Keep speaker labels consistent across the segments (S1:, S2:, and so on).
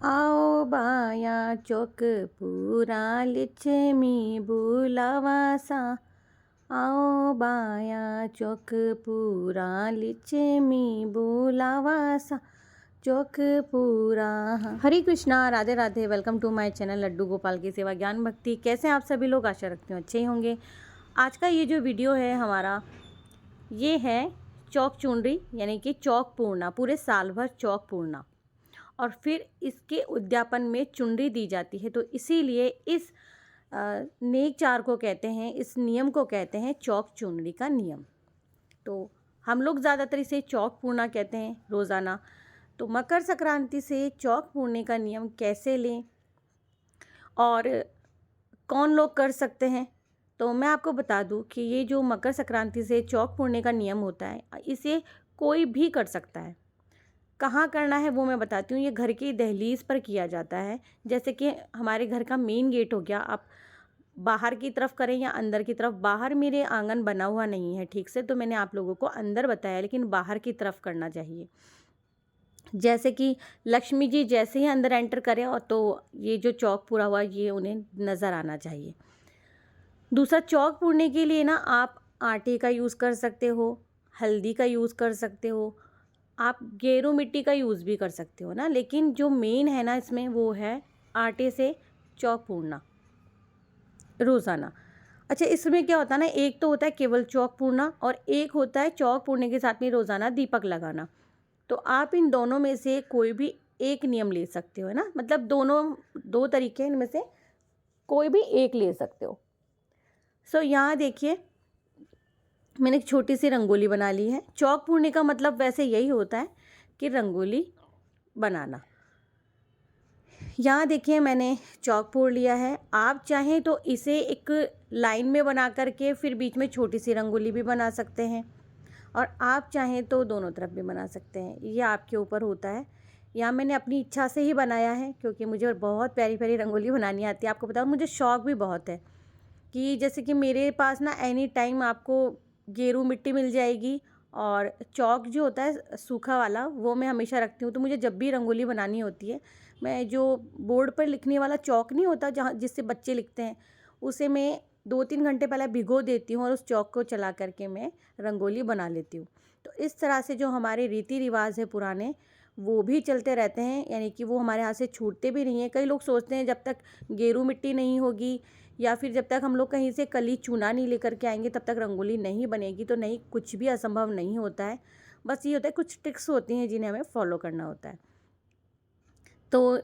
S1: आओ बाया चौक पूरा लिच्छमी बुलावासा। आओ बाया चौक पूरा लिच्छमी बुलावासा। चौक पूरा। Hare Krishna, Radhe Radhe. Welcome to my channel Laddu Gopal की सेवा ज्ञान भक्ति। कैसे हैं आप सभी लोग? आशा रखती हूँ अच्छे ही होंगे। आज का ये जो वीडियो है हमारा, ये है चौक चुनरी यानी कि चौक पूर्णा। पूरे साल भर चौक पूर्णा और फिर इसके उद्यापन में चुनरी दी जाती है। तो इसीलिए इस नेक चार को कहते हैं, इस नियम को कहते हैं चौक चुनरी का नियम। तो हम लोग ज़्यादातर इसे चौक पूर्णा कहते हैं रोज़ाना। तो मकर संक्रांति से चौक पूर्णे का नियम कैसे लें और कौन लोग कर सकते हैं, तो मैं आपको बता दूं कि ये जो मकर संक्रांति से चौक पूर्णे का नियम होता है, इसे कोई भी कर सकता है। कहाँ करना है वो मैं बताती हूँ। ये घर की दहलीज पर किया जाता है। जैसे कि हमारे घर का मेन गेट हो गया, आप बाहर की तरफ करें या अंदर की तरफ। बाहर मेरे आंगन बना हुआ नहीं है ठीक से, तो मैंने आप लोगों को अंदर बताया, लेकिन बाहर की तरफ करना चाहिए। जैसे कि लक्ष्मी जी जैसे ही अंदर एंटर करें और तो ये जो चौक पूरा हुआ ये उन्हें नज़र आना चाहिए। दूसरा, चौक पूरने के लिए ना आप आटे का यूज़ कर सकते हो, हल्दी का यूज़ कर सकते हो, आप गेरू मिट्टी का यूज़ भी कर सकते हो ना। लेकिन जो मेन है ना इसमें वो है आटे से चौक पूरना रोज़ाना। अच्छा, इसमें क्या होता है ना, एक तो होता है केवल चौक पूरना और एक होता है चौक पूरने के साथ में रोज़ाना दीपक लगाना। तो आप इन दोनों में से कोई भी एक नियम ले सकते हो, है ना। मतलब दोनों दो तरीके, इनमें से कोई भी एक ले सकते हो। यहाँ देखिए, मैंने एक छोटी सी रंगोली बना ली है। चौक पूरने का मतलब वैसे यही होता है कि रंगोली बनाना। यहाँ देखिए मैंने चौक पूर लिया है। आप चाहें तो इसे एक लाइन में बना करके फिर बीच में छोटी सी रंगोली भी बना सकते हैं, और आप चाहें तो दोनों तरफ भी बना सकते हैं। ये आपके ऊपर होता है। यहाँ मैंने अपनी इच्छा से ही बनाया है क्योंकि मुझे बहुत प्यारी प्यारी रंगोली बनानी आती है। आपको बताऊँ, मुझे शौक़ भी बहुत है कि जैसे कि मेरे पास ना एनी टाइम आपको गेरू मिट्टी मिल जाएगी, और चौक जो होता है सूखा वाला वो मैं हमेशा रखती हूँ। तो मुझे जब भी रंगोली बनानी होती है, मैं जो बोर्ड पर लिखने वाला चौक नहीं होता जहाँ जिससे बच्चे लिखते हैं, उसे मैं 2-3 घंटे पहले भिगो देती हूँ और उस चौक को चला करके मैं रंगोली बना लेती हूँ। तो इस तरह से जो हमारे रीति रिवाज है पुराने, वो भी चलते रहते हैं, यानी कि वो हमारे हाथ से छूटते भी नहीं हैं। कई लोग सोचते हैं जब तक गेरू मिट्टी नहीं होगी या फिर जब तक हम लोग कहीं से कली चूना नहीं लेकर के आएंगे तब तक रंगोली नहीं बनेगी। तो नहीं, कुछ भी असंभव नहीं होता है। बस ये होता है कुछ ट्रिक्स होती हैं जिन्हें हमें फॉलो करना होता है। तो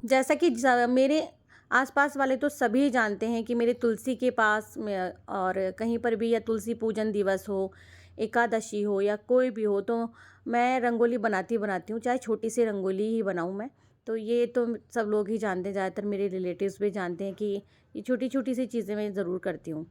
S1: जैसा कि मेरे आसपास वाले तो सभी जानते हैं कि मेरे तुलसी के पास में और कहीं पर भी, या तुलसी पूजन दिवस हो, एकादशी हो या कोई भी हो, तो मैं रंगोली बनाती बनाती हूँ, चाहे छोटी सी रंगोली ही बनाऊँ मैं। तो ये तो सब लोग ही जानते हैं, ज़्यादातर मेरे रिलेटिव्स भी जानते हैं कि ये छोटी छोटी सी चीज़ें मैं ज़रूर करती हूँ।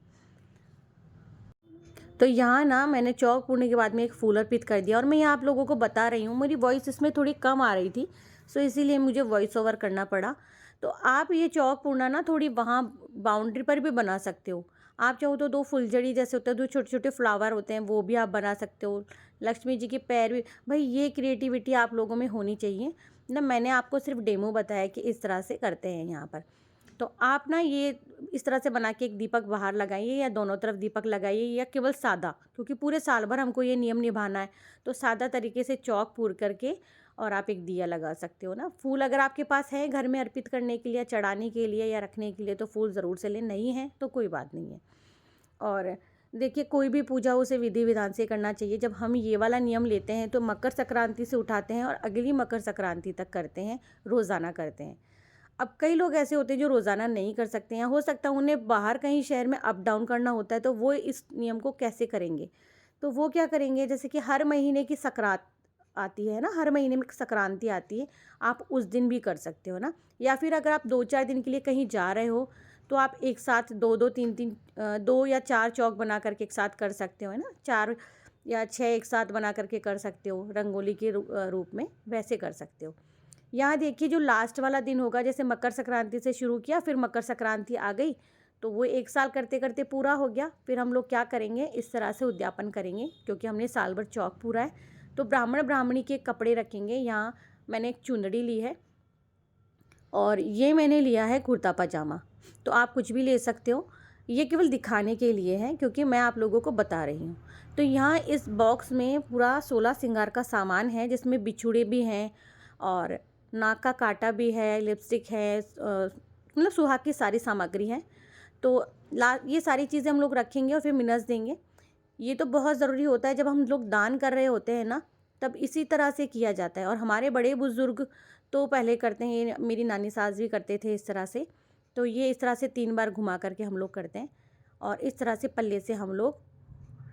S1: तो यहाँ ना मैंने चौक पूरने के बाद में एक फूल अर्पित कर दिया, और मैं यहाँ आप लोगों को बता रही हूँ, मेरी वॉइस इसमें थोड़ी कम आ रही थी, सो इसीलिए मुझे वॉइस ओवर करना पड़ा। तो आप ये चौक पूरना ना थोड़ी वहाँ बाउंड्री पर भी बना सकते हो। आप चाहो तो 2 फुलझड़ी जैसे होते हैं, 2 छोटे छोटे फ्लावर होते हैं, वो भी आप बना सकते हो। लक्ष्मी जी के पैर भी। भाई ये क्रिएटिविटी आप लोगों में होनी चाहिए ना। मैंने आपको सिर्फ डेमो बताया कि इस तरह से करते हैं यहाँ पर। तो आप ना ये इस तरह से बना के एक दीपक बाहर लगाइए, या दोनों तरफ दीपक लगाइए, या केवल सादा, क्योंकि पूरे साल भर हमको ये नियम निभाना है। तो सादा तरीके से चौक पूर करके और आप एक दिया लगा सकते हो ना। फूल अगर आपके पास है घर में अर्पित करने के लिए, चढ़ाने के लिए या रखने के लिए, तो फूल ज़रूर से लें। नहीं है तो कोई बात नहीं है। और देखिए, कोई भी पूजा उसे विधि विधान से करना चाहिए। जब हम ये वाला नियम लेते हैं तो मकर संक्रांति से उठाते हैं और अगली मकर संक्रांति तक करते हैं, रोज़ाना करते हैं। अब कई लोग ऐसे होते हैं जो रोज़ाना नहीं कर सकते हैं, हो सकता है उन्हें बाहर कहीं शहर में अप डाउन करना होता है, तो वो इस नियम को कैसे करेंगे? तो वो क्या करेंगे, जैसे कि हर महीने की संक्रांत आती है ना, हर महीने में संक्रांति आती है, आप उस दिन भी कर सकते हो ना। या फिर अगर आप 2-4 दिन के लिए कहीं जा रहे हो, तो आप एक साथ 2-2, 3-3 2 या 4 चौक बना करके एक साथ कर सकते हो, है ना। 4 या 6 एक साथ बना करके कर सकते हो, रंगोली के रूप में वैसे कर सकते हो। यहाँ देखिए, जो लास्ट वाला दिन होगा, जैसे मकर संक्रांति से शुरू किया, फिर मकर संक्रांति आ गई, तो वो एक साल करते करते पूरा हो गया। फिर हम लोग क्या करेंगे, इस तरह से उद्यापन करेंगे, क्योंकि हमने साल भर चौक पूरा है। तो ब्राह्मण ब्राह्मणी के कपड़े रखेंगे। यहाँ मैंने एक चुनरी ली है, और ये मैंने लिया है कुर्ता पजामा। तो आप कुछ भी ले सकते हो, ये केवल दिखाने के लिए है क्योंकि मैं आप लोगों को बता रही हूँ। तो यहाँ इस बॉक्स में पूरा 16 श्रृंगार का सामान है, जिसमें बिछुड़े भी हैं और नाक का कांटा भी है, लिपस्टिक है, मतलब सुहाग की सारी सामग्री है। तो ये सारी चीज़ें हम लोग रखेंगे और फिर मिनस देंगे। ये तो बहुत ज़रूरी होता है, जब हम लोग दान कर रहे होते हैं ना, तब इसी तरह से किया जाता है। और हमारे बड़े बुज़ुर्ग तो पहले करते हैं, ये मेरी नानी सास भी करते थे इस तरह से। तो ये इस तरह से 3 बार घुमा करके हम लोग करते हैं और इस तरह से पल्ले से हम लोग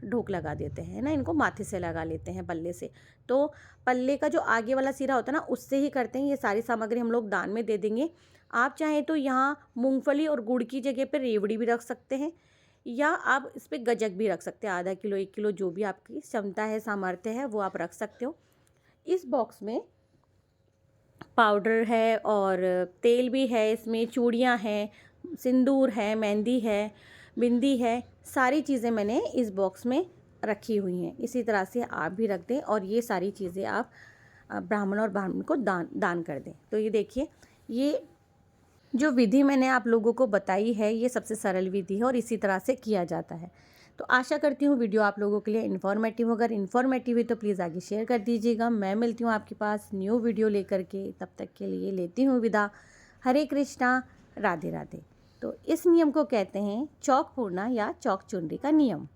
S1: ढोक लगा देते हैं ना, इनको माथे से लगा लेते हैं पल्ले से। तो पल्ले का जो आगे वाला सिरा होता है ना, उससे ही करते हैं। ये सारी सामग्री हम लोग दान में दे देंगे। आप चाहें तो यहाँ मूंगफली और गुड़ की जगह पर रेवड़ी भी रख सकते हैं, या आप इस पे गज्जक भी रख सकते हैं। आधा किलो 1 किलो जो भी आपकी क्षमता है, सामर्थ्य है, वो आप रख सकते हो। इस बॉक्स में पाउडर है और तेल भी है, इसमें चूड़ियाँ हैं, सिंदूर है, मेहंदी है, बिंदी है, सारी चीज़ें मैंने इस बॉक्स में रखी हुई हैं। इसी तरह से आप भी रख दें और ये सारी चीज़ें आप ब्राह्मण और ब्राह्मण को दान कर दें। तो ये देखिए, ये जो विधि मैंने आप लोगों को बताई है, ये सबसे सरल विधि है और इसी तरह से किया जाता है। तो आशा करती हूँ वीडियो आप लोगों के लिए इन्फॉर्मेटिव हो। अगर इन्फॉर्मेटिव है तो प्लीज़ आगे शेयर कर दीजिएगा। मैं मिलती हूँ आपके पास न्यू वीडियो लेकर के, तब तक के लिए लेती हूँ विदा। हरे कृष्णा, राधे राधे। तो इस नियम को कहते हैं चौक पूर्णा या चौक चुनरी का नियम।